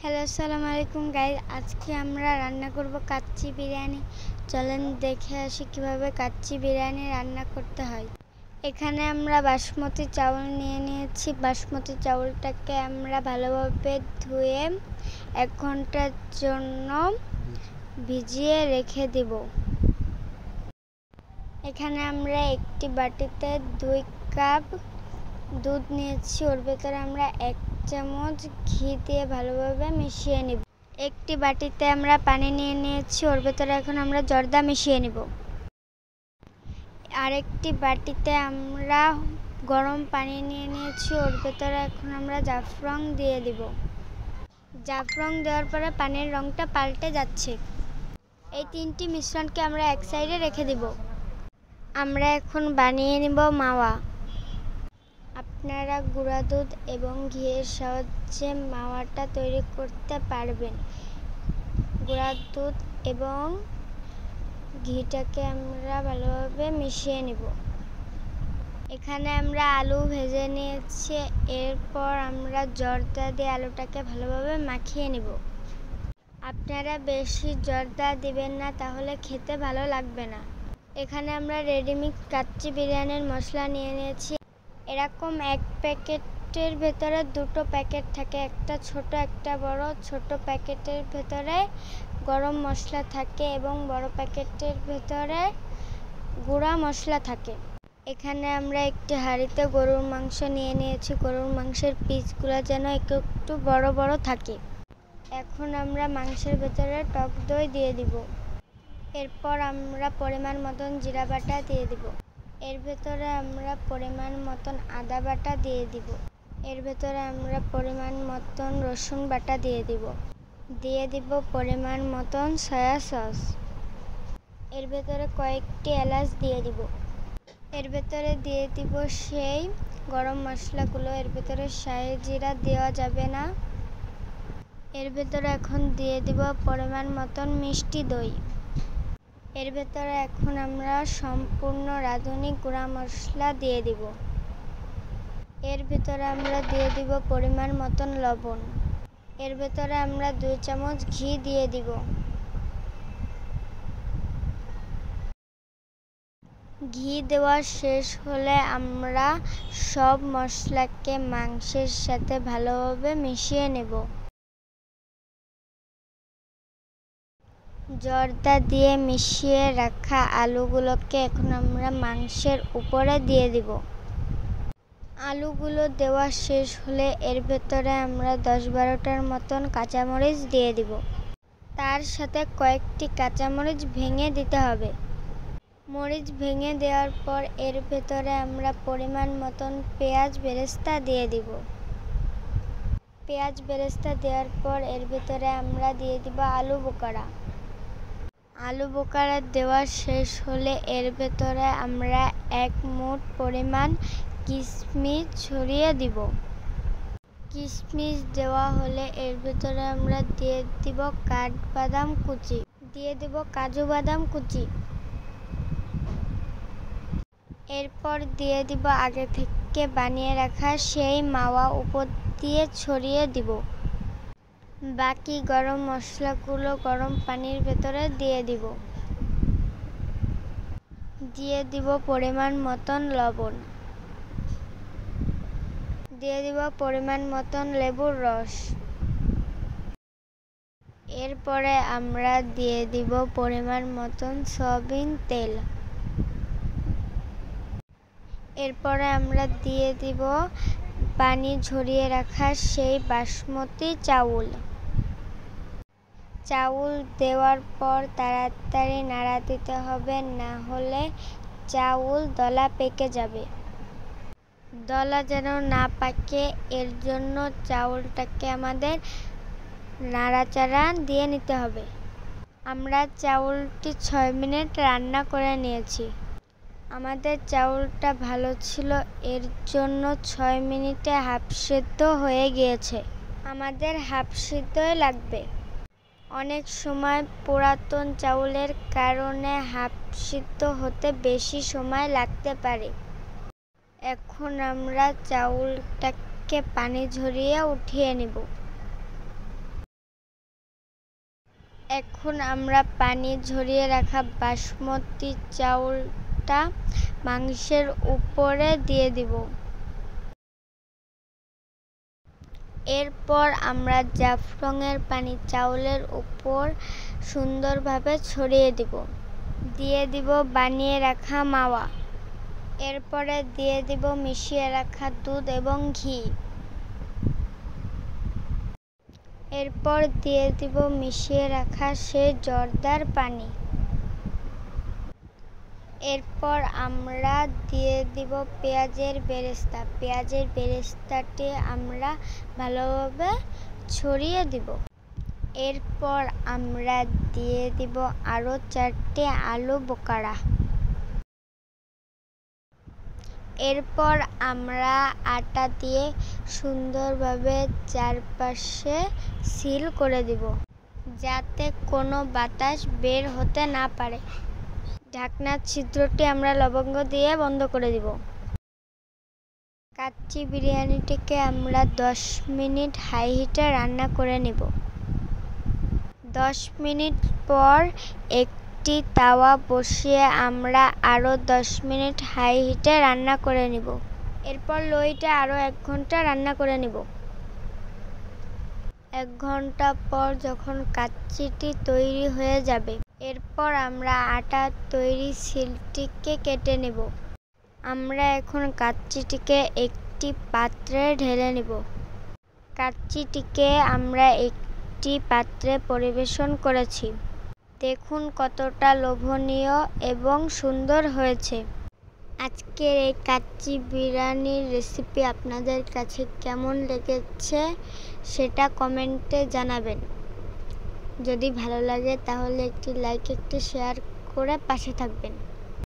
Hello, আসসালামু আলাইকুম guys. আজকে আমরা রান্না করব কাচ্চি বিরিয়ানি। চলেন দেখে আসি কিভাবে কাচ্চি বিরিয়ানি রান্না করতে হয়। এখানে আমরা বাসমতি চাউল নিয়ে নিয়েছি। বাসমতি চাউলটাকে আমরা ভালোভাবে ধুয়ে 1 ঘন্টার জন্য ভিজিয়ে রেখে দেব। এখানে আমরা একটি বাটিতে 2 কাপ দুধ নিয়েছি। ওর ভেতরে আমরা 1 চামচ ঘি দিয়ে ভালোভাবে মিশিয়ে নিব। একটি বাটিতে আমরা পানি নিয়ে নিয়েছি। ওর ভেতরে এখন আমরা জর্দা মিশিয়ে নিব। আরেকটি বাটিতে আমরা গরম পানি নিয়ে নিয়েছি। ওর ভেতরে এখন আমরা জাফরান দিয়ে দিব। জাফরান দেওয়ার পরে পানির রংটা পাল্টে যাচ্ছে। এই 3টি মিশ্রণকে আমরা এক সাইডে রেখে দিব। আমরা এখন বানিয়ে নিব মাওয়া। আপনারা গুঁড়া দুধ এবং ঘিয়ের সাহায্যে মাওয়াটা তৈরি করতে পারবেন। গুঁড়া দুধ এবং ঘিটাকে আমরা ভালোভাবে মিশিয়ে নিব। এখানে আমরা আলু ভেজে নিয়েছি। এরপর আমরা জর্দা দিয়ে আলুটাকে ভালোভাবে মাখিয়ে নিব। আপনারা বেশি জর্দা দিবেন না, তাহলে খেতে ভালো লাগবে না। এখানে আমরা রেডিমিক্স কাচ্চি বিরিয়ানির মশলা নিয়ে নিয়েছি। এরকম 1 প্যাকেটের ভেতরে 2টো প্যাকেট থাকে, একটা ছোট একটা বড়। ছোট প্যাকেটের ভেতরে গরম মশলা থাকে এবং বড় প্যাকেটের ভেতরে গুঁড়া মশলা থাকে। এখানে আমরা একটি হাঁড়িতে গরুর মাংস নিয়ে নিয়েছি। গরুর মাংসের পিসগুলো যেন একটু বড় বড় থাকে। এখন আমরা মাংসের ভেতরে টক দই দিয়ে দিব। এরপর আমরা পরিমাণ মতন জিরা বাটা দিয়ে দিব। এর ভেতরে আমরা পরিমাণ মতন আদা বাটা দিয়ে দিব। এর ভেতরে আমরা পরিমাণ মতন রসুন বাটা দিয়ে দিব। দিয়ে দিব পরিমাণ মতন সয়া সস। এর ভেতরে কয়েকটি এলাচ দিয়ে দিব। এর ভেতরে দিয়ে দিব সেই গরম মশলাগুলো। এর ভেতরে শাহি জিরা দেওয়া যাবে না। এর ভেতরে এখন দিয়ে দিব পরিমাণ মতন মিষ্টি দই। এর ভেতরে এখন আমরা সম্পূর্ণ রাঁধুনি গুঁড়া মশলা দিয়ে দিব। এর ভেতরে আমরা দিয়ে দিব পরিমাণ মতন লবণ। এর ভেতরে আমরা 2 চামচ ঘি দিয়ে দিব। ঘি দেওয়া শেষ হলে আমরা সব মশলাকে মাংসের সাথে ভালোভাবে মিশিয়ে নেব। জর্দা দিয়ে মিশিয়ে রাখা আলুগুলোকে এখন আমরা মাংসের উপরে দিয়ে দিব। আলুগুলো দেওয়া শেষ হলে এর ভেতরে আমরা 10-12টার মতন কাঁচামরিচ দিয়ে দিব। তার সাথে কয়েকটি কাঁচামরিচ ভেঙে দিতে হবে। মরিচ ভেঙে দেওয়ার পর এর ভেতরে আমরা পরিমাণ মতন পেঁয়াজ বেরেস্তা দিয়ে দিব। পেঁয়াজ বেরেস্তা দেওয়ার পর এর ভেতরে আমরা দিয়ে দিব আলু বোখারা। আলু বোখারা দেওয়া শেষ হলে এর ভেতরে আমরা 1 মুঠ পরিমাণ কিশমিশ ছড়িয়ে দিব। কিশমিশ দেওয়া হলে এর ভেতরে আমরা দিয়ে দিব কাঠবাদাম কুচি, দিয়ে দিব কাজু বাদাম কুচি। এরপর দিয়ে দিব আগে থেকে বানিয়ে রাখা সেই মাওয়া উপর দিয়ে ছড়িয়ে দিব। বাকি গরম মশলাগুলো গরম পানির ভেতরে দিয়ে দিব। দিয়ে দিব পরিমাণ মতন লবণ। দিয়ে দিব পরিমাণ মতন লেবুর রস। এরপরে আমরা দিয়ে দিব পরিমাণ মতন সয়াবিন তেল। এরপরে আমরা দিয়ে দিব পানি ঝরিয়ে রাখা সেই বাসমতি চাউল। চাউল দেওয়ার পর তাড়াতাড়ি নাড়া দিতে হবে, না হলে চাউল দলা পেকে যাবে। দলা যেন না পাকে এর জন্য চাউলটাকে আমাদের নাড়াচাড়া দিয়ে নিতে হবে। আমরা চাউলটি 6 মিনিট রান্না করে নিয়েছি। আমাদের চাউলটা ভালো ছিল, এর জন্য 6 মিনিটে হাফ সিদ্ধ হয়ে গিয়েছে। আমাদের হাফ সিদ্ধই লাগবে। অনেক সময় পুরাতন চাউলের কারণে হাফ সিদ্ধ হতে বেশি সময় লাগতে পারে। এখন আমরা চাউলটাকে পানি ঝরিয়ে উঠিয়ে নিব। এখন আমরা পানি ঝরিয়ে রাখা বাসমতি চাউলটা মাংসের উপরে দিয়ে দিব। এরপর আমরা জাফলংয়ের পানি চাউলের উপর সুন্দরভাবে ছড়িয়ে দিব। দিয়ে দিব বানিয়ে রাখা মাওয়া। এরপরে দিয়ে দিব মিশিয়ে রাখা দুধ এবং ঘি। এরপর দিয়ে দিব মিশিয়ে রাখা সেই জর্দার পানি। এরপর আমরা দিয়ে দিব পেঁয়াজের বেরেস্তা। পেঁয়াজের বেরেস্তাটি আমরা ভালোভাবে ছড়িয়ে দিব। এরপর আমরা দিয়ে দিব আরও 4টি আলু বোখারা। এরপর আমরা আটা দিয়ে সুন্দরভাবে চারপাশে সিল করে দিব, যাতে কোনো বাতাস বের হতে না পারে। ঢাকনার ছিদ্রটি আমরা লবঙ্গ দিয়ে বন্ধ করে দিব। কাচ্চি বিরিয়ানিটিকে আমরা 10 মিনিট হাই হিটে রান্না করে নিব। 10 মিনিট পর একটি তাওয়া বসিয়ে আমরা আরও 10 মিনিট হাই হিটে রান্না করে নিব। এরপর লো হিটে আরও 1 ঘন্টা রান্না করে নিব। 1 ঘন্টা পর যখন কাচ্চিটি তৈরি হয়ে যাবে, এরপর আমরা আটার তৈরি সিলটিকে কেটে নেব। আমরা এখন কাচ্চিটিকে একটি পাত্রে ঢেলে নেব। কাচ্চিটিকে আমরা একটি পাত্রে পরিবেশন করেছি। দেখুন কতটা লোভনীয় এবং সুন্দর হয়েছে। আজকের এই কাচ্চি বিরিয়ানির রেসিপি আপনাদের কাছে কেমন লেগেছে সেটা কমেন্টে জানাবেন। যদি ভালো লাগে তাহলে একটি লাইক, একটি শেয়ার করে পাশে থাকবেন।